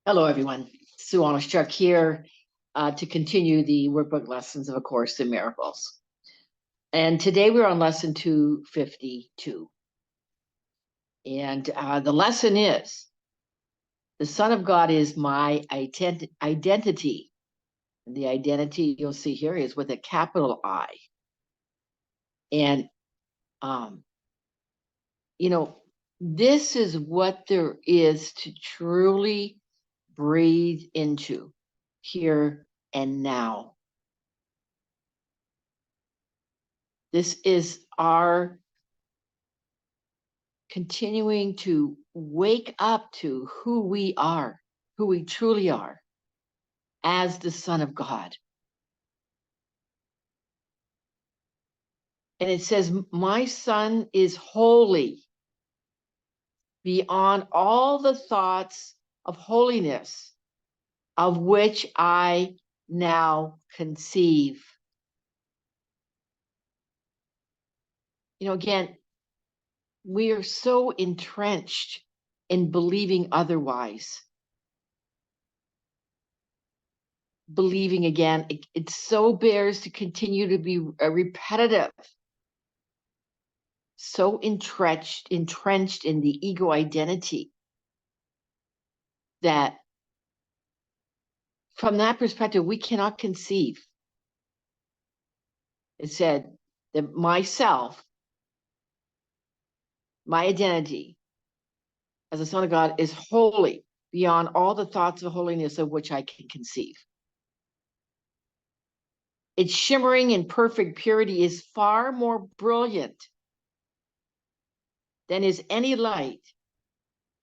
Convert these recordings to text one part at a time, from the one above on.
Hello, everyone. Sue.oneschuk here to continue the workbook lessons of A Course in Miracles. And today we're on lesson 252. And the lesson is, the Son of God is my identity. And the identity you'll see here is with a capital I. And, this is what there is to truly breathe into here and now. This is our continuing to wake up to who we are, who we truly are as the Son of God. And it says, my Son is holy beyond all the thoughts of holiness of which I now conceive. Again, we are so entrenched in believing otherwise. Believing again, it so bears to continue to be repetitive. So entrenched in the ego identity that from that perspective, we cannot conceive. It said that myself, my identity as a Son of God is holy beyond all the thoughts of holiness of which I can conceive. Its shimmering in perfect purity is far more brilliant than is any light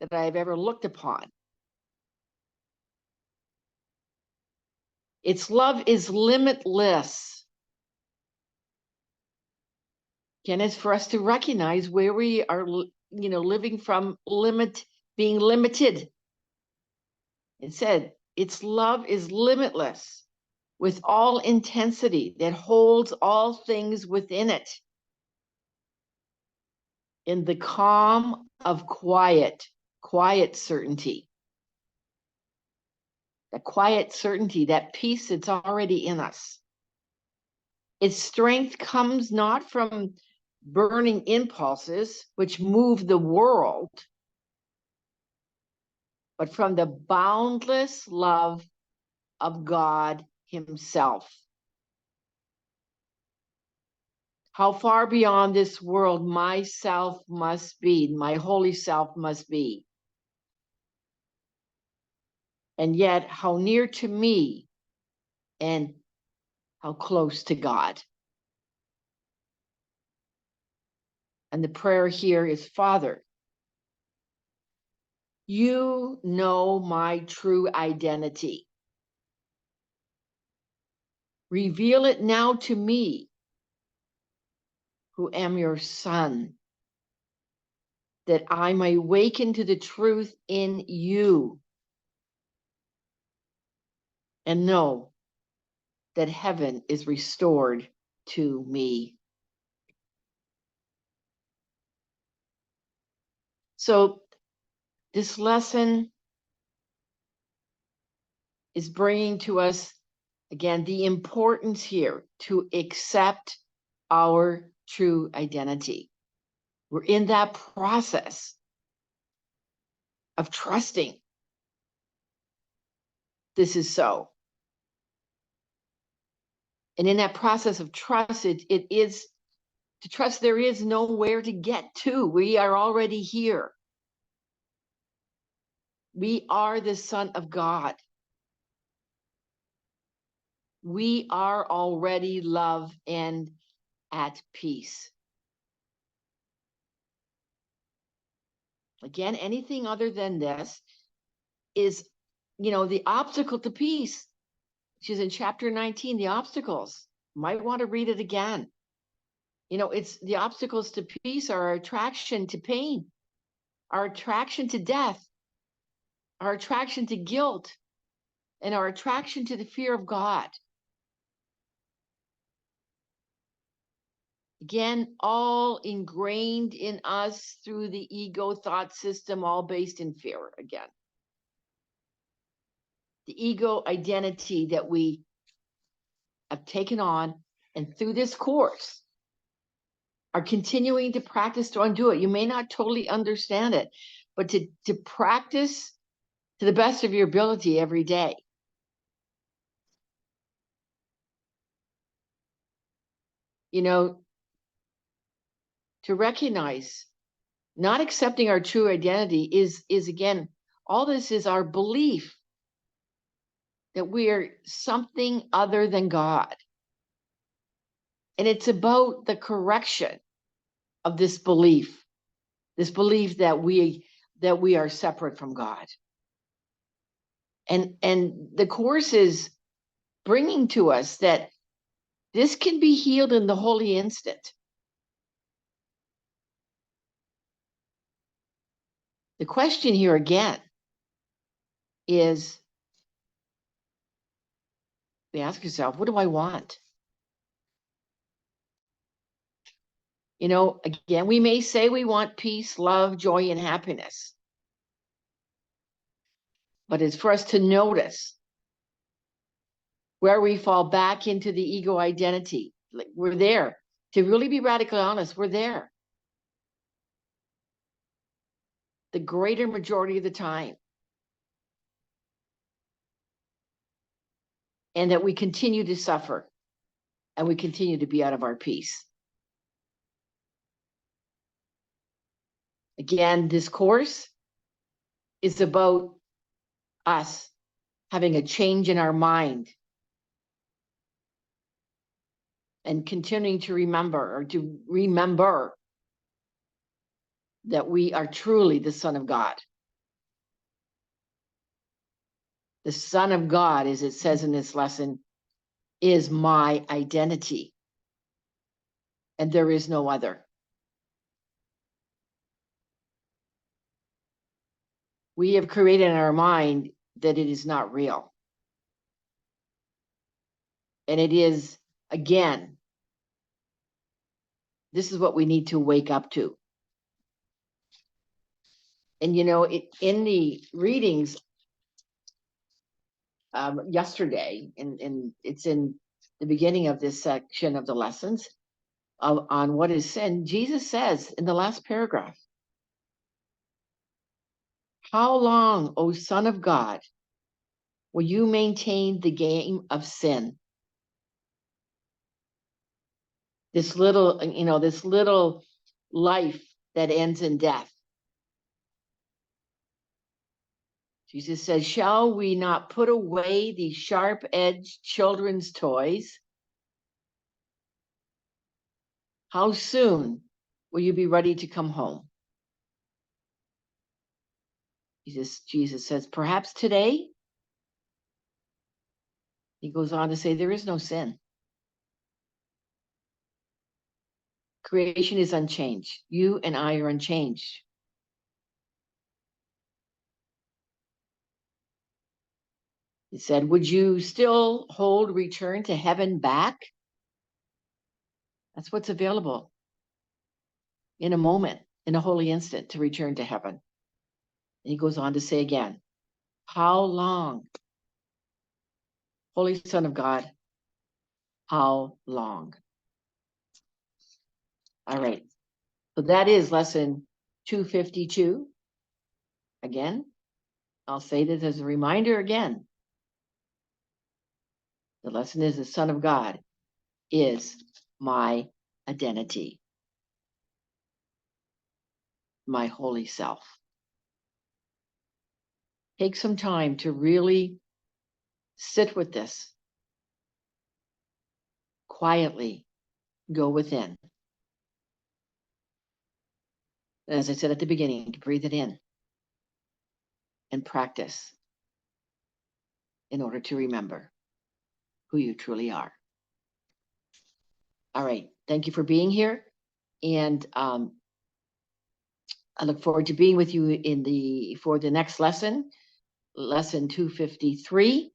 that I have ever looked upon. Its love is limitless. Again, it's for us to recognize where we are, living from being limited. It said, its love is limitless with all intensity that holds all things within it. In the calm of quiet certainty. The quiet certainty, that peace that's already in us. Its strength comes not from burning impulses which move the world, but from the boundless love of God himself. How far beyond this world myself must be, my holy self must be. And yet how near to me and how close to God. And the prayer here is, Father, you know my true identity. Reveal it now to me, who am your son, that I may awaken to the truth in you and know that heaven is restored to me. So this lesson is bringing to us, again, the importance here to accept our true identity. We're in that process of trusting this is so. And in that process of trust, it is to trust there is nowhere to get to. We are already here. We are the Son of God. We are already love and at peace. Again, anything other than this is, the obstacle to peace, which is in chapter 19, the obstacles. Might want to read it again. It's the obstacles to peace are our attraction to pain, our attraction to death, our attraction to guilt, and our attraction to the fear of God. Again, all ingrained in us through the ego thought system, all based in fear again. the ego identity that we have taken on, and through this course are continuing to practice to undo it. You may not totally understand it, but to practice to the best of your ability every day. You know, to recognize not accepting our true identity is again, all this is our belief that we are something other than God. And it's about the correction of this belief that we are separate from God. And the course is bringing to us that this can be healed in the holy instant. The question here again is, you ask yourself, what do I want? You know, again, we may say we want peace, love, joy, and happiness. But it's for us to notice where we fall back into the ego identity. Like, we're there. To really be radically honest, we're there. The greater majority of the time. And that we continue to suffer. And we continue to be out of our peace. Again, this course is about us having a change in our mind. And continuing to remember that we are truly the Son of God. The Son of God, as it says in this lesson, is my identity. And there is no other. We have created in our mind that it is not real. And it is, again, this is what we need to wake up to. And you know, in the readings yesterday, and it's in the beginning of this section of the lessons on what is sin, Jesus says in the last paragraph, how long, O Son of God, will you maintain the game of sin? This little, you know, this little life that ends in death. Jesus says, shall we not put away these sharp-edged children's toys? How soon will you be ready to come home? Jesus says, perhaps today. He goes on to say, there is no sin. Creation is unchanged. You and I are unchanged. He said, would you still hold return to heaven back? That's what's available in a moment, in a holy instant, to return to heaven. And he goes on to say again, how long? Holy Son of God, how long? All right. So that is lesson 252. Again, I'll say this as a reminder again. The lesson is the Son of God is my identity, my holy self. Take some time to really sit with this. Quietly go within. As I said at the beginning, breathe it in and practice in order to remember who you truly are. All right. Thank you for being here. And I look forward to being with you for the next lesson, lesson 253.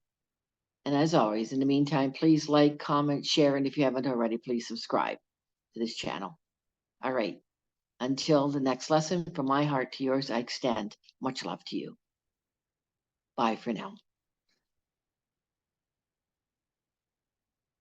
And as always, in the meantime, please like, comment, share, and if you haven't already, please subscribe to this channel. All right. Until the next lesson, from my heart to yours, I extend much love to you. Bye for now.